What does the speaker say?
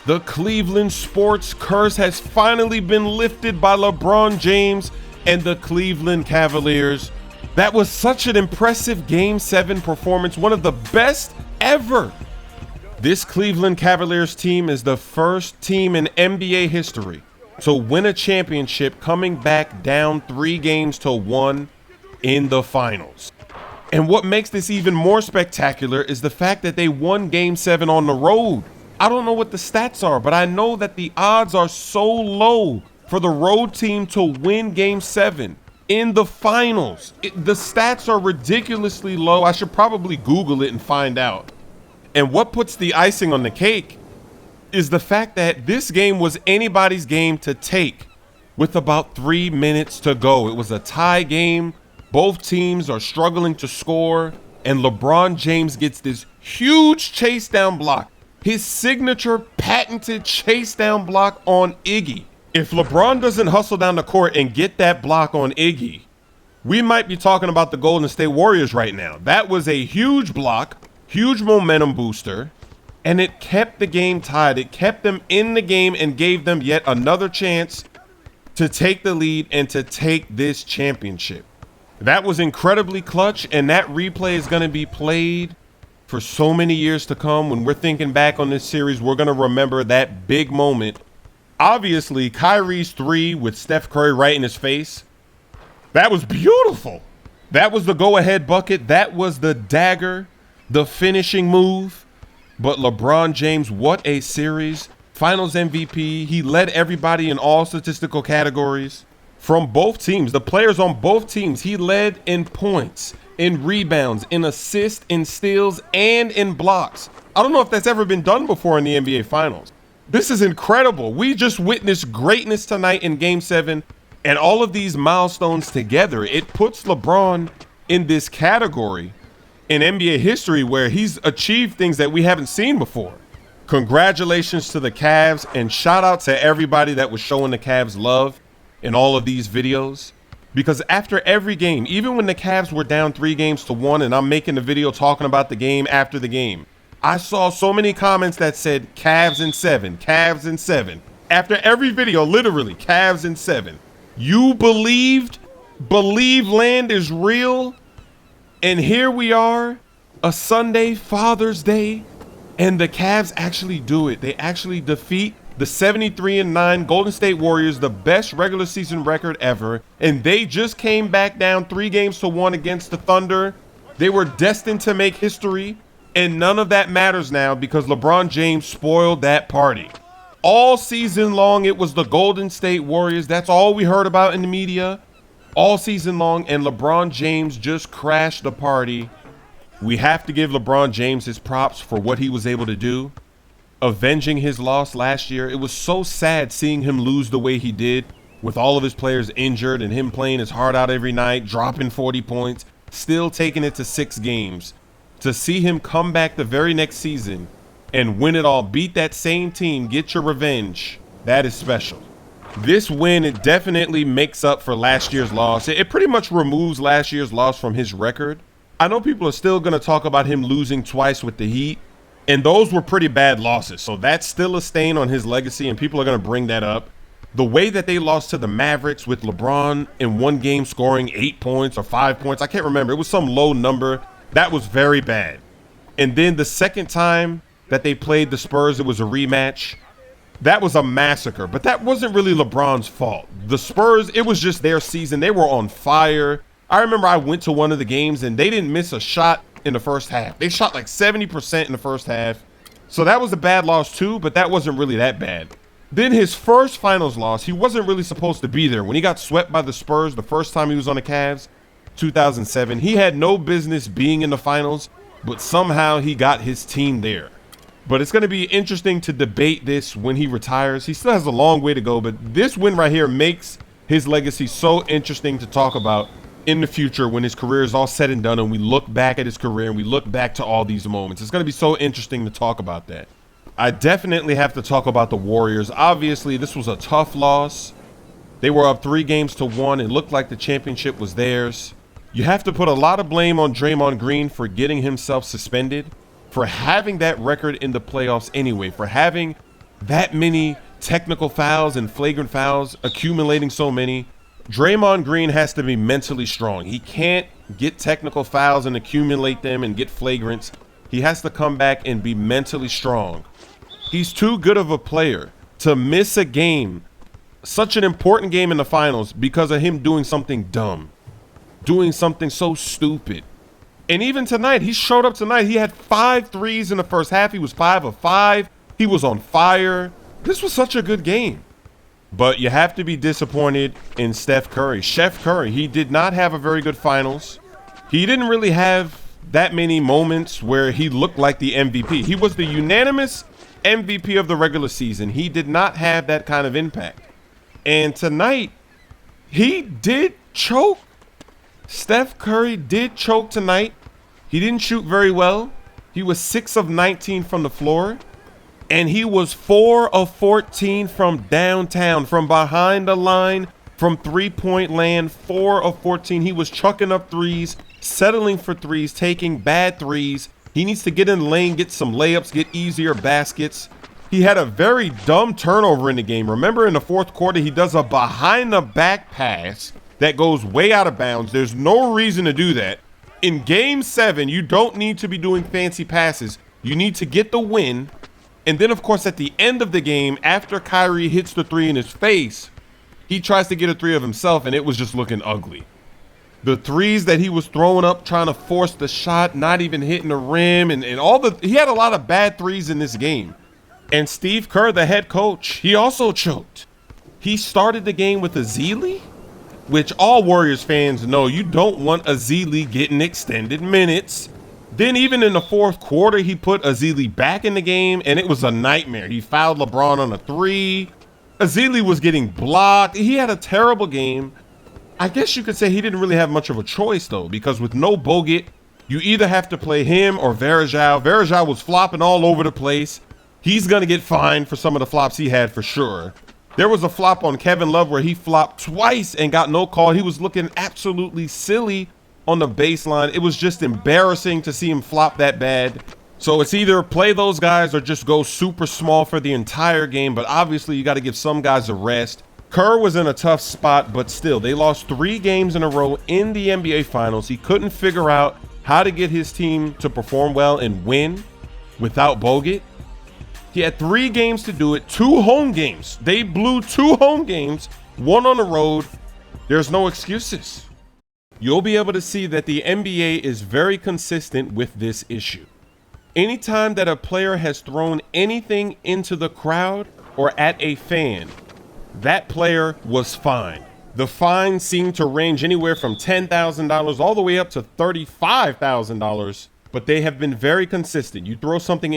The Cleveland sports curse has finally been lifted by LeBron James and the Cleveland Cavaliers. That was such an impressive Game 7 performance, one of the best ever. This Cleveland Cavaliers team is the first team in NBA history to win a championship coming back down 3-1 in the finals. And what makes this even more spectacular is the fact that they won Game 7 on the road. I don't know what the stats are, but I know that the odds are so low for the road team to win Game 7 in the finals. The stats are ridiculously low. I should probably Google it and find out. And what puts the icing on the cake is the fact that this game was anybody's game to take with about 3 minutes to go. It was a tie game. Both teams are struggling to score, and LeBron James gets this huge chase down block. His signature patented chase down block on Iggy. If LeBron doesn't hustle down the court and get that block on Iggy, we might be talking about the Golden State Warriors right now. That was a huge block, huge momentum booster, and it kept the game tied. It kept them in the game and gave them yet another chance to take the lead and to take this championship. That was incredibly clutch, and that replay is going to be played for so many years to come. When we're thinking back on this series, we're going to remember that big moment. Obviously, Kyrie's 3 with Steph Curry right in his face. That was beautiful. That was the go-ahead bucket. That was the dagger, the finishing move. But LeBron James, what a series. Finals MVP. He led everybody in all statistical categories from both teams. The players on both teams, he led in points, in rebounds, in assists, in steals, and in blocks. I don't know if that's ever been done before in the NBA Finals. This is incredible. We just witnessed greatness tonight in Game 7, and all of these milestones together, it puts LeBron in this category in NBA history where he's achieved things that we haven't seen before. Congratulations to the Cavs, and shout out to everybody that was showing the Cavs love in all of these videos. Because after every game, even when the Cavs were down 3-1, and I'm making the video talking about the game after the game, I saw so many comments that said Cavs in 7, Cavs in 7. After every video, literally, Cavs in 7. You believe land is real. And here we are, a Sunday, Father's Day, and the Cavs actually do it. They actually defeat the 73-9 Golden State Warriors, the best regular season record ever. And they just came back down 3-1 against the Thunder. They were destined to make history. And none of that matters now because LeBron James spoiled that party. All season long, it was the Golden State Warriors. That's all we heard about in the media all season long. And LeBron James just crashed the party. We have to give LeBron James his props for what he was able to do. Avenging his loss last year. It was so sad seeing him lose the way he did with all of his players injured and him playing his heart out every night, dropping 40 points, still taking it to 6 games. To see him come back the very next season and win it all, beat that same team, get your revenge, that is special. This win, it definitely makes up for last year's loss. It pretty much removes last year's loss from his record. I know people are still going to talk about him losing twice with the Heat, and those were pretty bad losses. So that's still a stain on his legacy, and people are going to bring that up. The way that they lost to the Mavericks with LeBron in one game scoring 8 points or 5 points, I can't remember. It was some low number. That was very bad. And then the second time that they played the Spurs, it was a rematch. That was a massacre, but that wasn't really LeBron's fault. The Spurs, it was just their season. They were on fire. I remember I went to one of the games and they didn't miss a shot in the first half. They shot like 70% in the first half. So that was a bad loss too, but that wasn't really that bad. Then his first finals loss, he wasn't really supposed to be there. When he got swept by the Spurs the first time he was on the Cavs, 2007, he had no business being in the finals, but somehow he got his team there. But it's going to be interesting to debate this when he retires. He still has a long way to go, but this win right here makes his legacy so interesting to talk about in the future when his career is all said and done and we look back at his career and we look back to all these moments. It's going to be so interesting to talk about that. I definitely have to talk about the Warriors. Obviously, this was a tough loss. They were up 3-1. It looked like the championship was theirs. You have to put a lot of blame on Draymond Green for getting himself suspended, for having that record in the playoffs anyway, for having that many technical fouls and flagrant fouls, accumulating so many. Draymond Green has to be mentally strong. He can't get technical fouls and accumulate them and get flagrants. He has to come back and be mentally strong. He's too good of a player to miss a game, such an important game in the finals, because of him doing something dumb, doing something so stupid. And even tonight, he showed up tonight. He had 5 threes in the first half. He was 5 of 5. He was on fire. This was such a good game. But you have to be disappointed in Steph Curry. Chef Curry, he did not have a very good finals. He didn't really have that many moments where he looked like the MVP. He was the unanimous MVP of the regular season. He did not have that kind of impact. And tonight, he did choke. Steph Curry did choke tonight. He didn't shoot very well. He was 6 of 19 from the floor. And he was 4 of 14 from downtown, from behind the line, from three-point land, 4 of 14. He was chucking up threes, settling for threes, taking bad threes. He needs to get in the lane, get some layups, get easier baskets. He had a very dumb turnover in the game. Remember, in the fourth quarter, he does a behind-the-back pass that goes way out of bounds. There's no reason to do that. In Game 7, you don't need to be doing fancy passes. You need to get the win. And then, of course, at the end of the game, after Kyrie hits the 3 in his face, he tries to get a 3 of himself, and it was just looking ugly. The threes that he was throwing up, trying to force the shot, not even hitting the rim, and he had a lot of bad threes in this game. And Steve Kerr, the head coach, he also choked. He started the game with Ezeli, which all Warriors fans know you don't want Ezeli getting extended minutes. Then even in the fourth quarter, he put Ezeli back in the game, and it was a nightmare. He fouled LeBron on a 3. Ezeli was getting blocked. He had a terrible game. I guess you could say he didn't really have much of a choice, though, because with no Bogut, you either have to play him or Varejao. Varejao was flopping all over the place. He's going to get fined for some of the flops he had for sure. There was a flop on Kevin Love where he flopped twice and got no call. He was looking absolutely silly on the baseline. It was just embarrassing to see him flop that bad. So it's either play those guys or just go super small for the entire game. But obviously you got to give some guys a rest. Kerr was in a tough spot, but still they lost 3 games in a row in the NBA Finals. He couldn't figure out how to get his team to perform well and win without Bogut. He had 3 games to do it, 2 home games. They blew 2 home games, 1 on the road. There's no excuses. You'll be able to see that the NBA is very consistent with this issue. Anytime that a player has thrown anything into the crowd or at a fan, that player was fined. The fine seemed to range anywhere from $10,000 all the way up to $35,000, but they have been very consistent. You throw something in